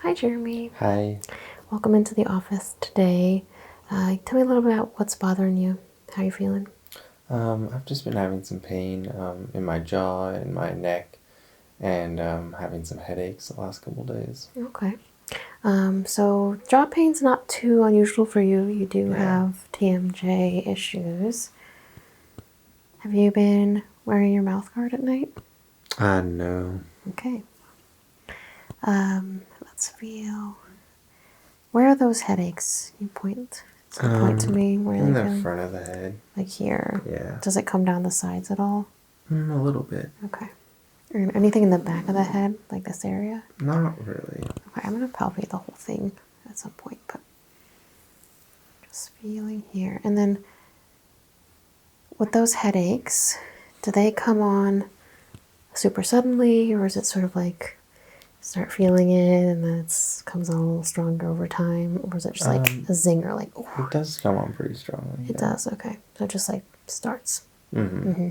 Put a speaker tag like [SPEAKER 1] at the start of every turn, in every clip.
[SPEAKER 1] Hi, Jeremy.
[SPEAKER 2] Hi.
[SPEAKER 1] Welcome into the office today. Tell me a little bit about what's bothering you. How are you feeling?
[SPEAKER 2] I've just been having some pain in my jaw and my neck, and having some headaches the last couple days.
[SPEAKER 1] Okay. So jaw pain's not too unusual for you. You do
[SPEAKER 2] Yeah.
[SPEAKER 1] have TMJ issues. Have you been wearing your mouth guard at night?
[SPEAKER 2] No.
[SPEAKER 1] Okay. Let's feel. Where are those headaches? You point. So point to me. Where are
[SPEAKER 2] In
[SPEAKER 1] they
[SPEAKER 2] the
[SPEAKER 1] feeling?
[SPEAKER 2] front of the head.
[SPEAKER 1] Like here.
[SPEAKER 2] Yeah.
[SPEAKER 1] Does it come down the sides at all?
[SPEAKER 2] A little bit.
[SPEAKER 1] Okay. Or anything in the back of the head, like this area?
[SPEAKER 2] Not really.
[SPEAKER 1] Okay, I'm going to palpate the whole thing at some point, but just feeling here. And then with those headaches, do they come on super suddenly, or is it sort of like start feeling it and then it comes on a little stronger over time, or is it just like a zinger, like, oh?
[SPEAKER 2] It does come on pretty strongly.
[SPEAKER 1] It does, okay. So it just like starts.
[SPEAKER 2] Mm-hmm.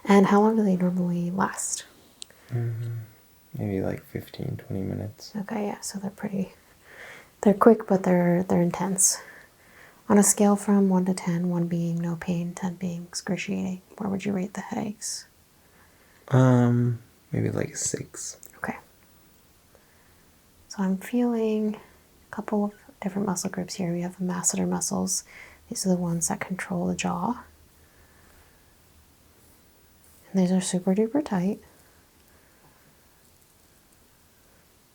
[SPEAKER 1] And how long do they normally last?
[SPEAKER 2] Maybe like 15, 20 minutes.
[SPEAKER 1] Okay, yeah, so they're quick, but they're intense. On a scale from 1 to 10, 1 being no pain, 10 being excruciating, where would you rate the headaches?
[SPEAKER 2] Maybe like 6.
[SPEAKER 1] Okay. So I'm feeling a couple of different muscle groups here. We have the masseter muscles. These are the ones that control the jaw. And these are super duper tight.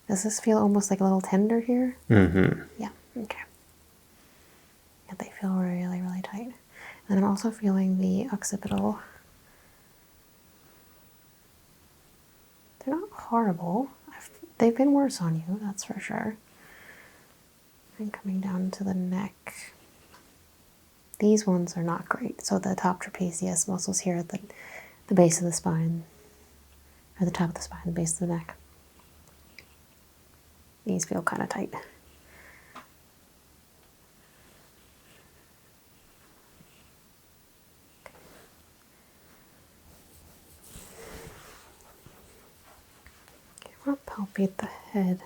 [SPEAKER 1] Does this feel almost like a little tender here?
[SPEAKER 2] Mm-hmm.
[SPEAKER 1] Yeah, okay. Yeah, they feel really, really tight. And I'm also feeling the occipital. They're not horrible. They've been worse on you, that's for sure. And coming down to the neck. These ones are not great. So the top trapezius muscles here at the base of the spine, or the top of the spine, the base of the neck. These feel kind of tight. Okay, I want to palpate the head.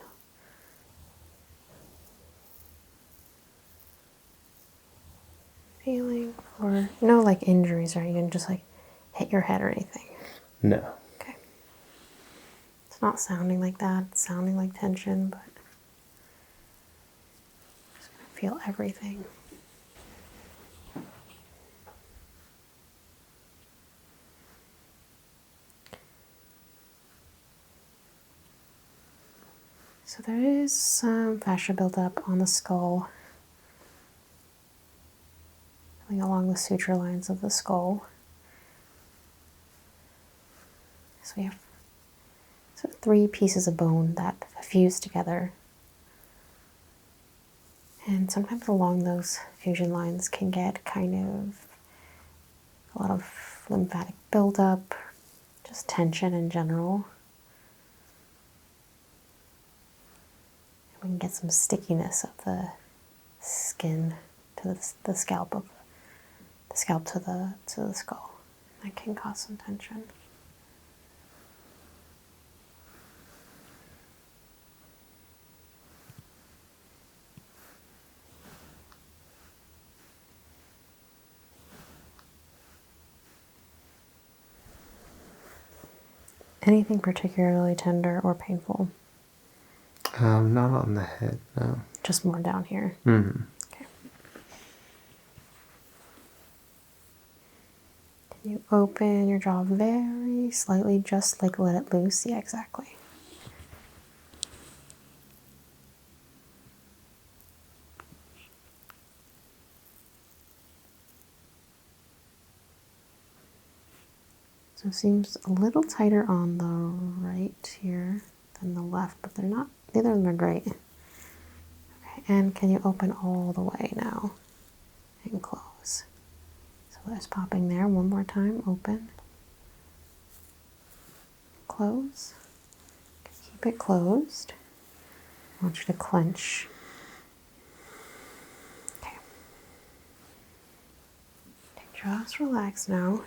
[SPEAKER 1] Feeling for no like injuries, right? You didn't just like hit your head or anything.
[SPEAKER 2] No.
[SPEAKER 1] Okay. It's not sounding like that. It's sounding like tension, but I'm just gonna feel everything. So there is some fascia built up on the skull, going along the suture lines of the skull. So we have sort of 3 pieces of bone that fuse together. And sometimes along those fusion lines can get kind of a lot of lymphatic buildup, just tension in general. We can get some stickiness of the skin to the scalp of the scalp to the skull. That can cause some tension. Anything particularly tender or painful?
[SPEAKER 2] Not on the head, no.
[SPEAKER 1] Just more down here.
[SPEAKER 2] Mm-hmm.
[SPEAKER 1] Okay. Can you open your jaw very slightly, just like let it loose? Yeah, exactly. So it seems a little tighter on the right here than the left, but they're not, neither of them are great. Okay, and can you open all the way now and close? So there's popping there. One more time, open, close. Keep it closed. I want you to clench. Okay. Just relax now.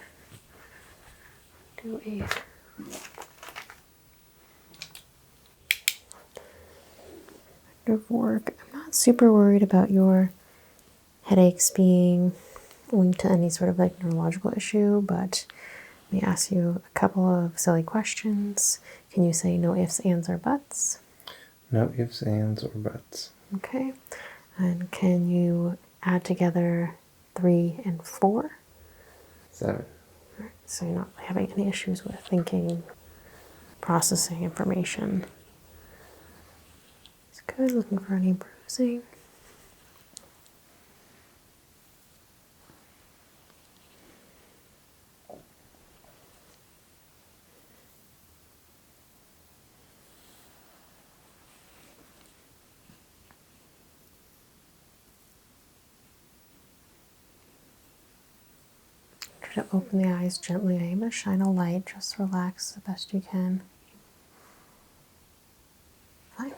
[SPEAKER 1] Do a of work. I'm not super worried about your headaches being linked to any sort of like neurological issue, but let me ask you a couple of silly questions. Can you say no ifs, ands, or buts?
[SPEAKER 2] No ifs, ands, or buts.
[SPEAKER 1] Okay. And can you add together 3 and 4?
[SPEAKER 2] 7.
[SPEAKER 1] So you're not having any issues with thinking, processing information. It's good. Looking for any bruising. Try to open the eyes gently. I'm going to shine a light. Just relax the best you can. Fine.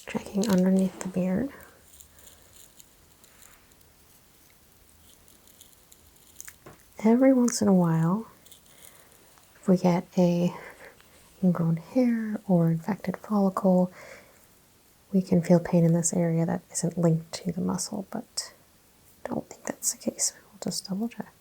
[SPEAKER 1] Checking underneath the beard. Every once in a while, if we get a ingrown hair or infected follicle, we can feel pain in this area that isn't linked to the muscle, but I don't think that's the case. We'll just double check.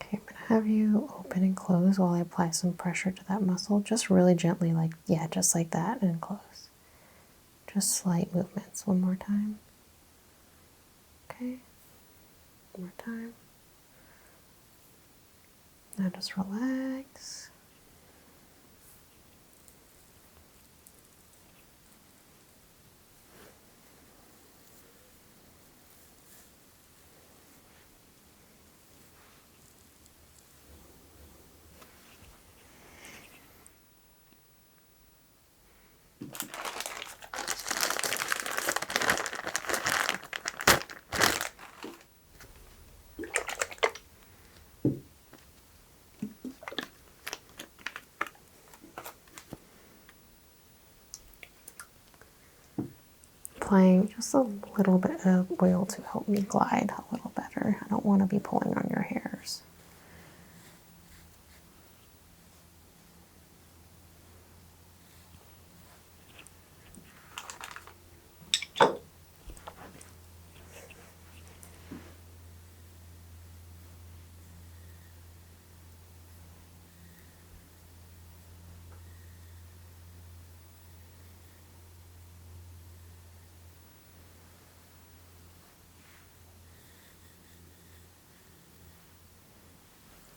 [SPEAKER 1] Okay, I'm going to have you open and close while I apply some pressure to that muscle. Just really gently, like, yeah, just like that, and close. Just slight movements. One more time. Okay. One more time. Now just relax. Applying just a little bit of oil to help me glide a little better. I don't want to be pulling on your hairs.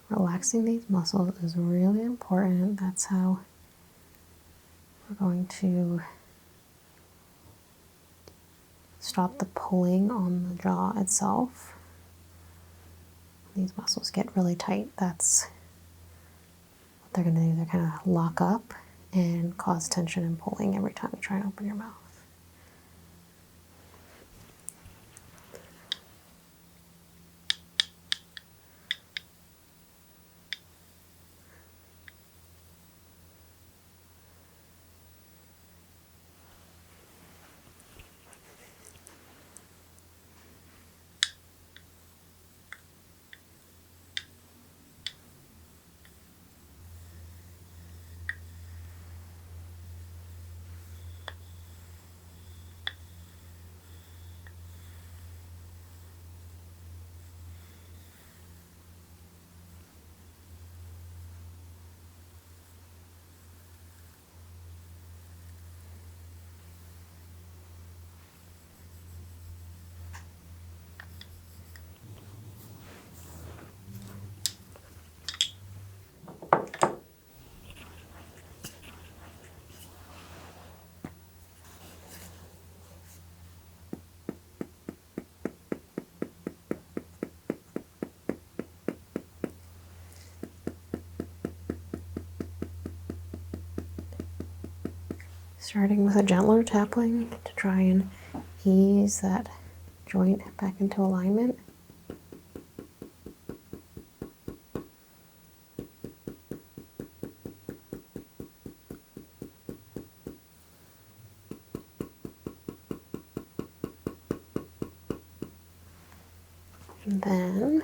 [SPEAKER 1] Relaxing these muscles is really important. That's how we're going to stop the pulling on the jaw itself. These muscles get really tight. That's what they're going to do. They're going to lock up and cause tension and pulling every time you try and open your mouth. Starting with a gentler tapping to try and ease that joint back into alignment. And then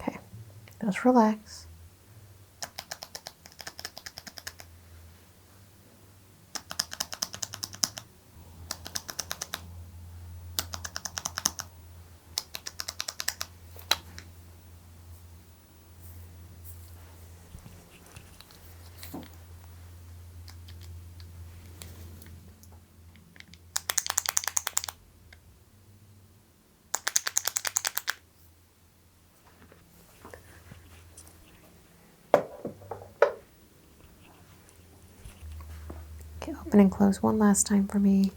[SPEAKER 1] okay, just relax. Okay, open and close one last time for me.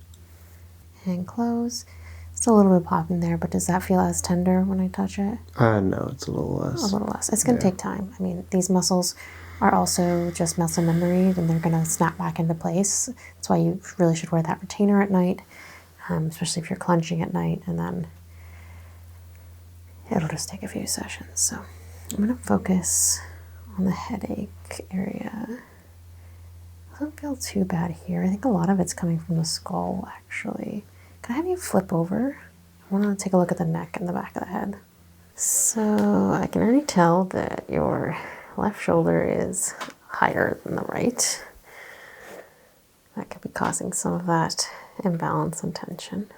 [SPEAKER 1] And close. Still a little bit popping there, but does that feel as tender when I touch it?
[SPEAKER 2] No, it's a little
[SPEAKER 1] A
[SPEAKER 2] less.
[SPEAKER 1] little less. It's going to take time. I mean, these muscles are also just muscle memory, and they're going to snap back into place. That's why you really should wear that retainer at night, especially if you're clenching at night, and then it'll just take a few sessions. So I'm going to focus on the headache area. Doesn't feel too bad here. I think a lot of it's coming from the skull, actually. Can I have you flip over? I want to take a look at the neck and the back of the head. So I can already tell that your left shoulder is higher than the right. That could be causing some of that imbalance and tension.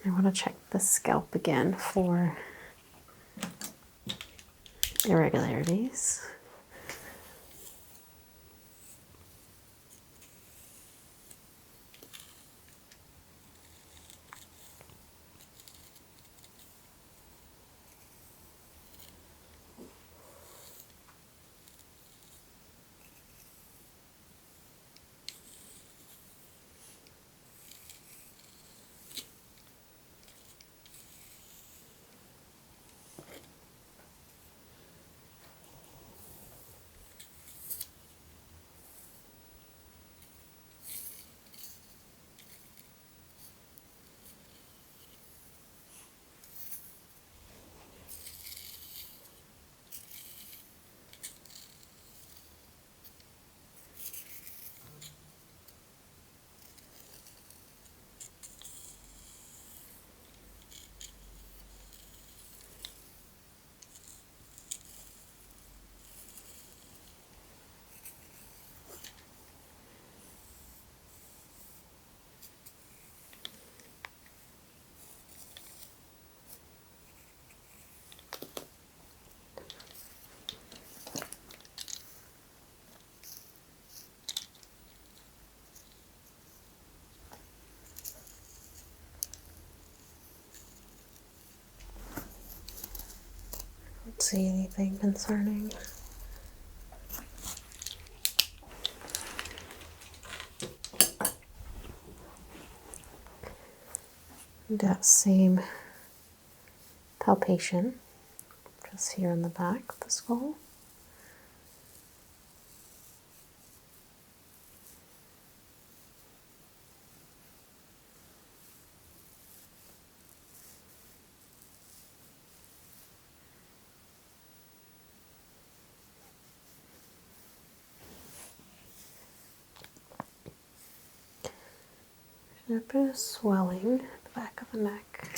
[SPEAKER 1] I want to check the scalp again for irregularities. Don't see anything concerning. That same palpation just here in the back of the skull. A bit of swelling at the back of the neck.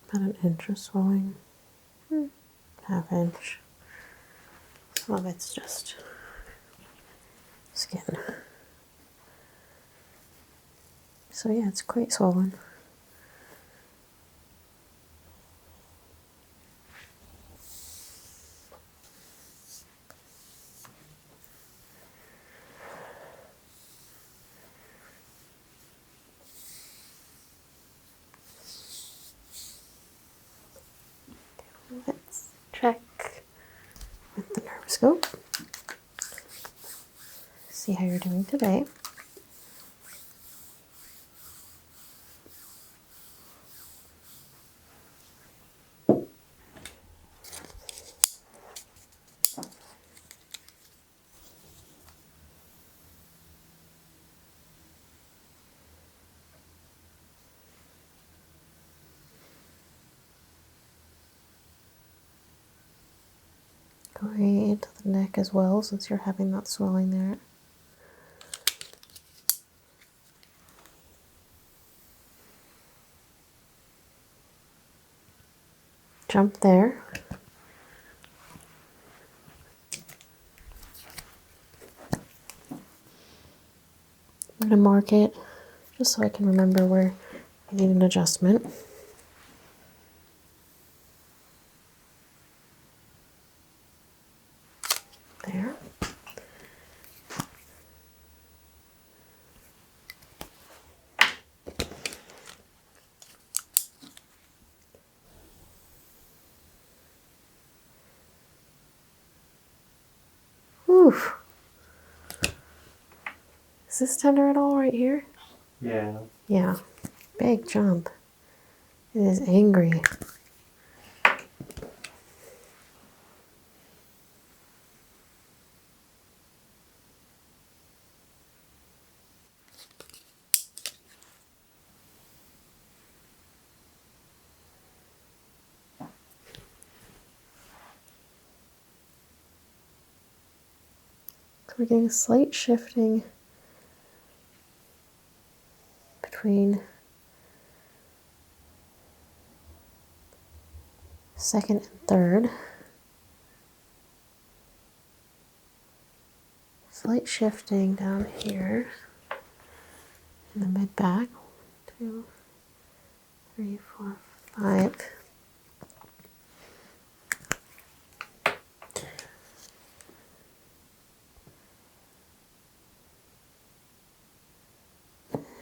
[SPEAKER 1] About an inch of swelling. Half inch. Some of it's just skin. So yeah, it's quite swollen. Let's check with the Nervoscope. See how you're doing today. Going into the neck as well, since you're having that swelling there. Jump there. I'm going to mark it just so I can remember where I need an adjustment. There. Whew. Is this tender at all right here?
[SPEAKER 2] Yeah.
[SPEAKER 1] Yeah. Big jump. It is angry. So we're getting a slight shifting between second and third. Slight shifting down here in the mid back. 1, 2, 3, 4, 5.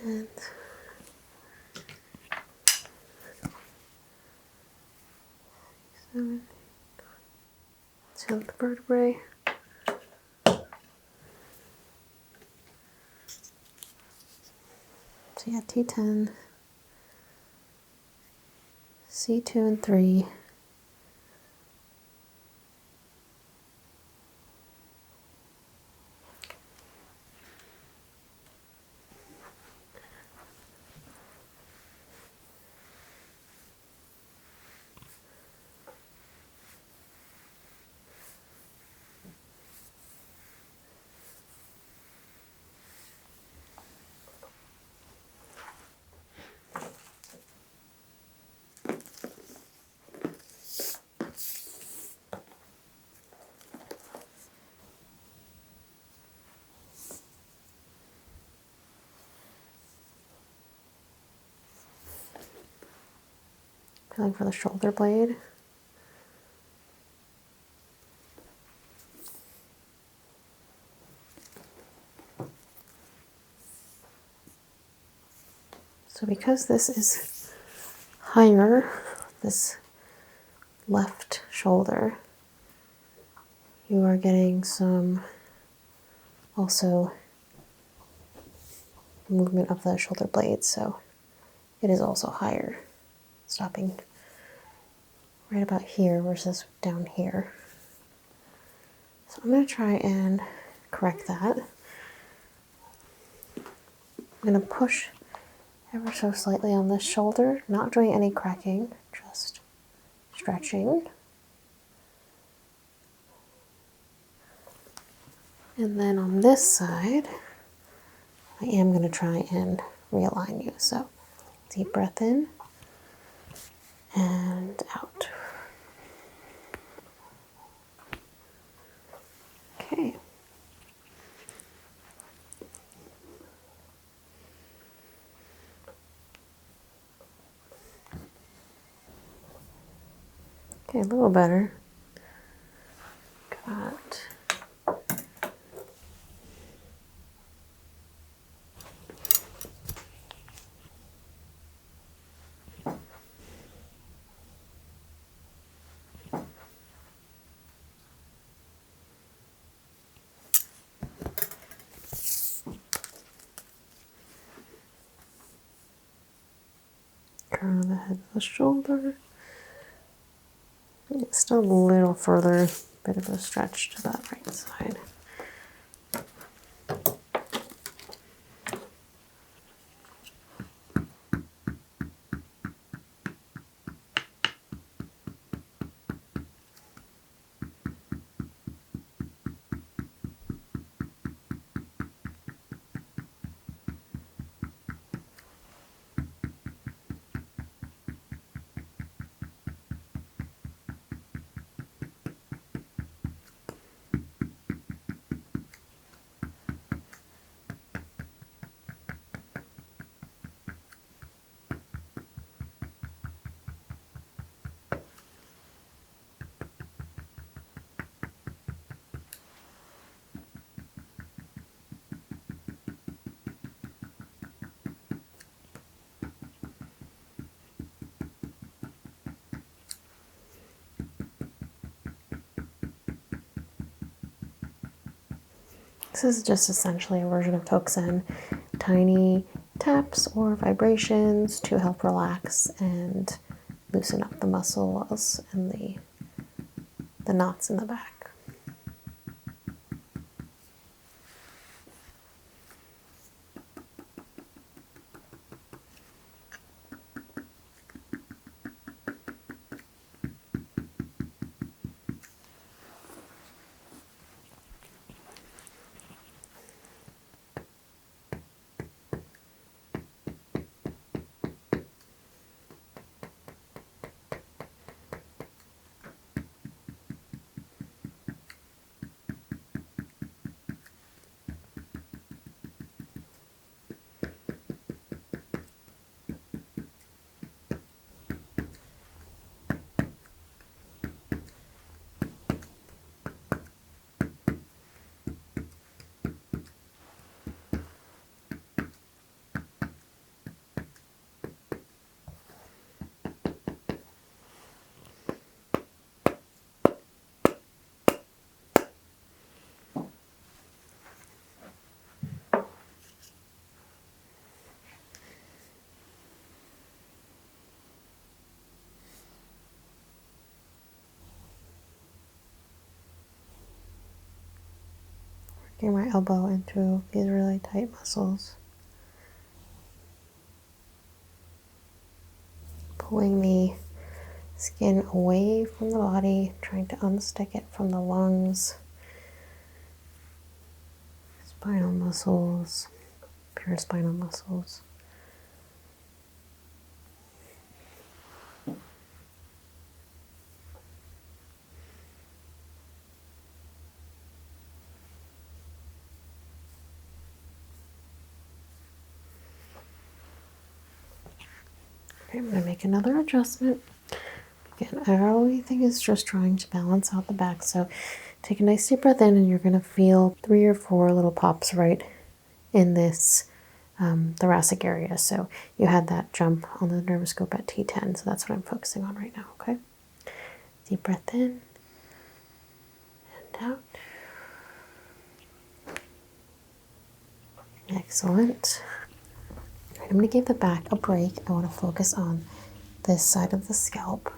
[SPEAKER 1] And 7, 10th vertebrae. So yeah, T10, C2 and 3. Feeling for the shoulder blade. So because this is higher, this left shoulder, you are getting some also movement of the shoulder blades, so it is also higher, stopping right about here versus down here. So I'm going to try and correct that. I'm going to push ever so slightly on this shoulder, not doing any cracking, just stretching. And then on this side, I am going to try and realign you. So deep breath in and out. Okay. Okay, a little better. Got Crown of the head to the shoulder. It's still a little further, bit of a stretch to that right side. This is just essentially a version of Toksen, tiny taps or vibrations to help relax and loosen up the muscles and the knots in the back. Working my elbow into these really tight muscles. Pulling the skin away from the body, trying to unstick it from the lungs, spinal muscles, pure spinal muscles. Okay, I'm going to make another adjustment. Again, everything is just trying to balance out the back. So take a nice deep breath in and you're going to feel 3 or 4 little pops right in this thoracic area. So you had that jump on the Nervoscope at T10. So that's what I'm focusing on right now, okay? Deep breath in and out. Excellent. All right, I'm going to give the back a break. I want to focus on this side of the scalp.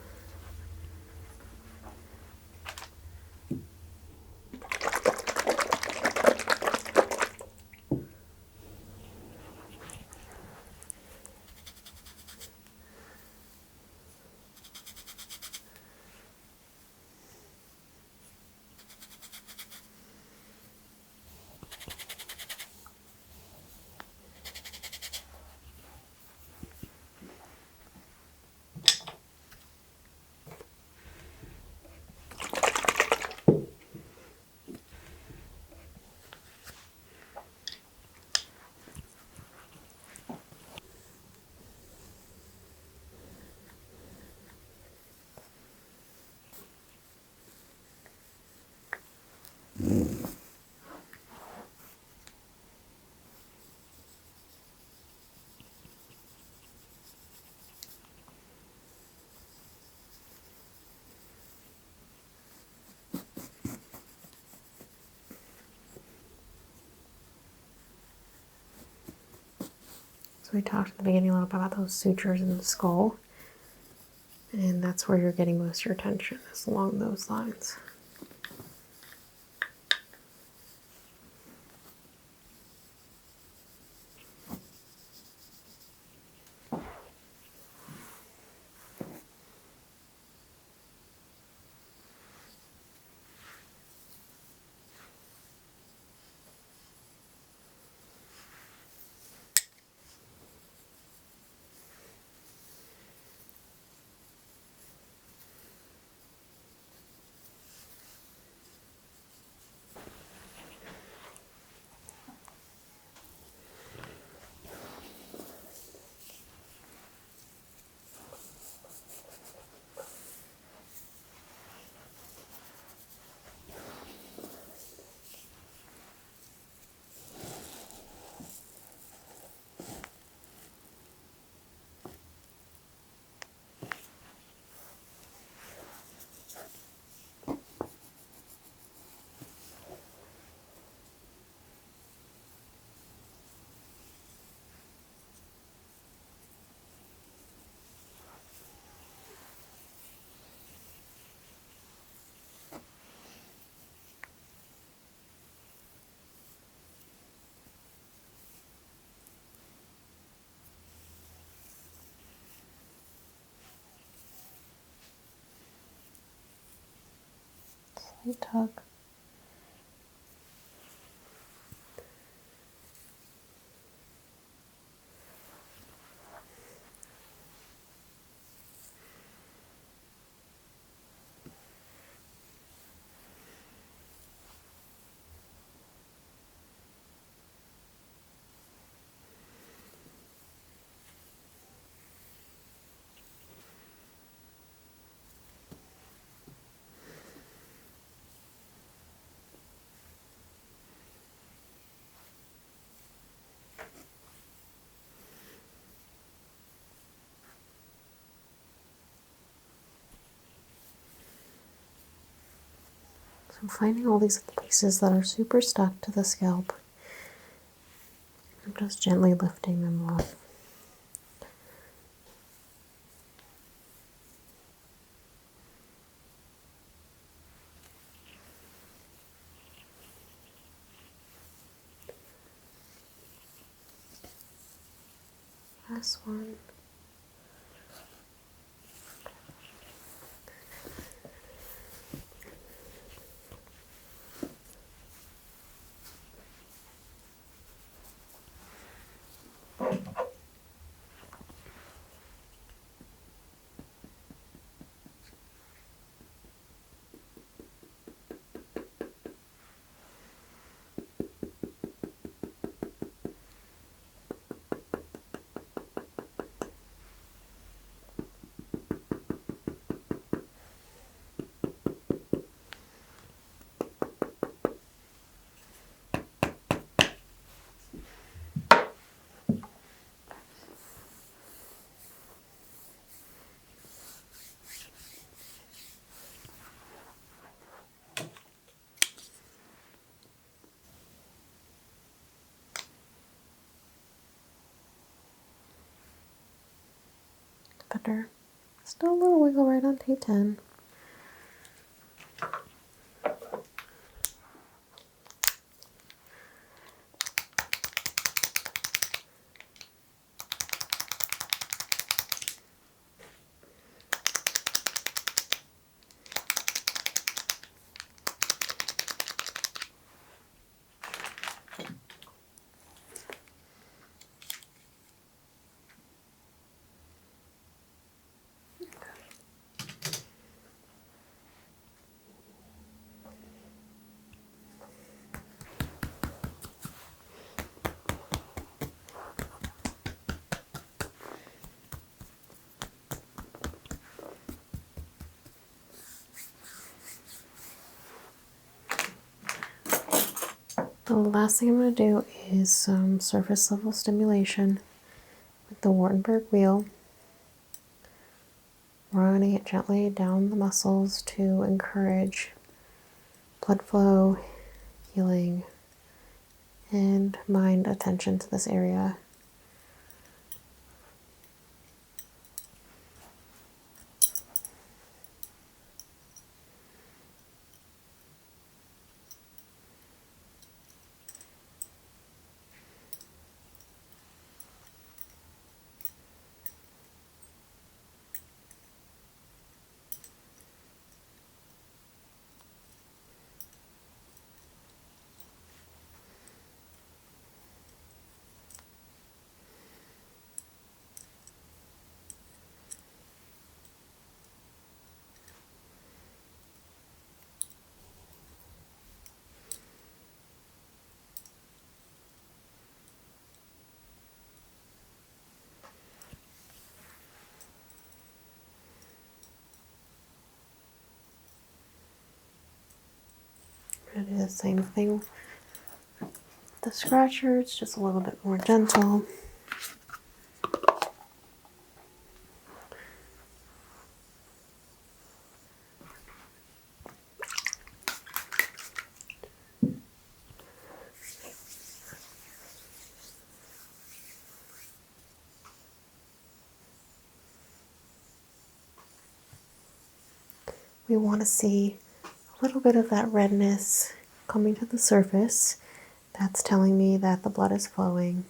[SPEAKER 1] So we talked at the beginning a little bit about those sutures in the skull. And that's where you're getting most of your tension, is along those lines. Slight tug. So I'm finding all these places that are super stuck to the scalp. I'm just gently lifting them off. Last one. Better. Still a little wiggle right on T10. The last thing I'm going to do is some surface level stimulation with the Wartenberg wheel. Running it gently down the muscles to encourage blood flow, healing, and mind attention to this area. We're gonna do the same thing. The scratcher, it's just a little bit more gentle. We want to see a little bit of that redness coming to the surface. That's telling me that the blood is flowing,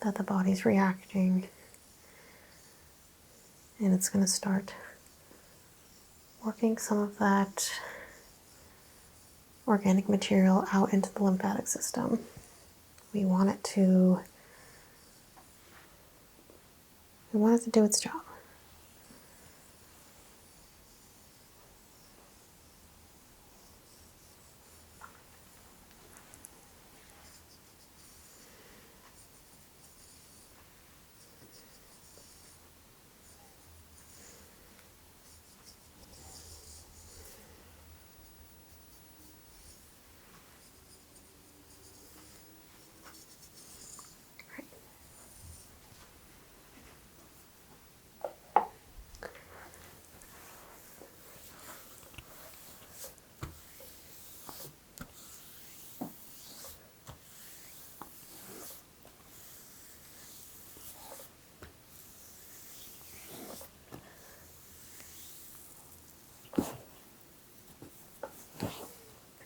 [SPEAKER 1] that the body's reacting, and it's going to start working some of that organic material out into the lymphatic system. We want it to do its job.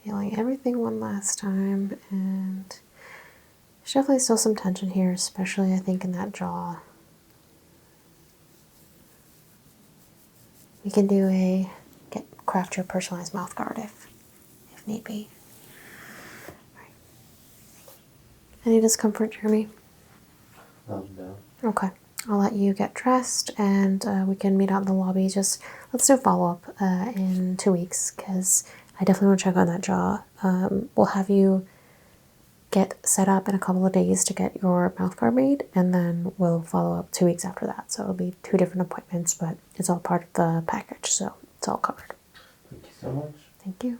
[SPEAKER 1] Feeling everything one last time, and there's definitely still some tension here, especially I think in that jaw. We can do craft your personalized mouth guard if need be. Right. Any discomfort, Jeremy?
[SPEAKER 2] No.
[SPEAKER 1] Okay. I'll let you get dressed, and we can meet out in the lobby. Just let's do a follow-up in 2 weeks, because I definitely want to check on that jaw. We'll have you get set up in a couple of days to get your mouth guard made, and then we'll follow up 2 weeks after that. So it'll be 2 different appointments, but it's all part of the package, so it's all covered.
[SPEAKER 2] Thank you so much.
[SPEAKER 1] Thank you.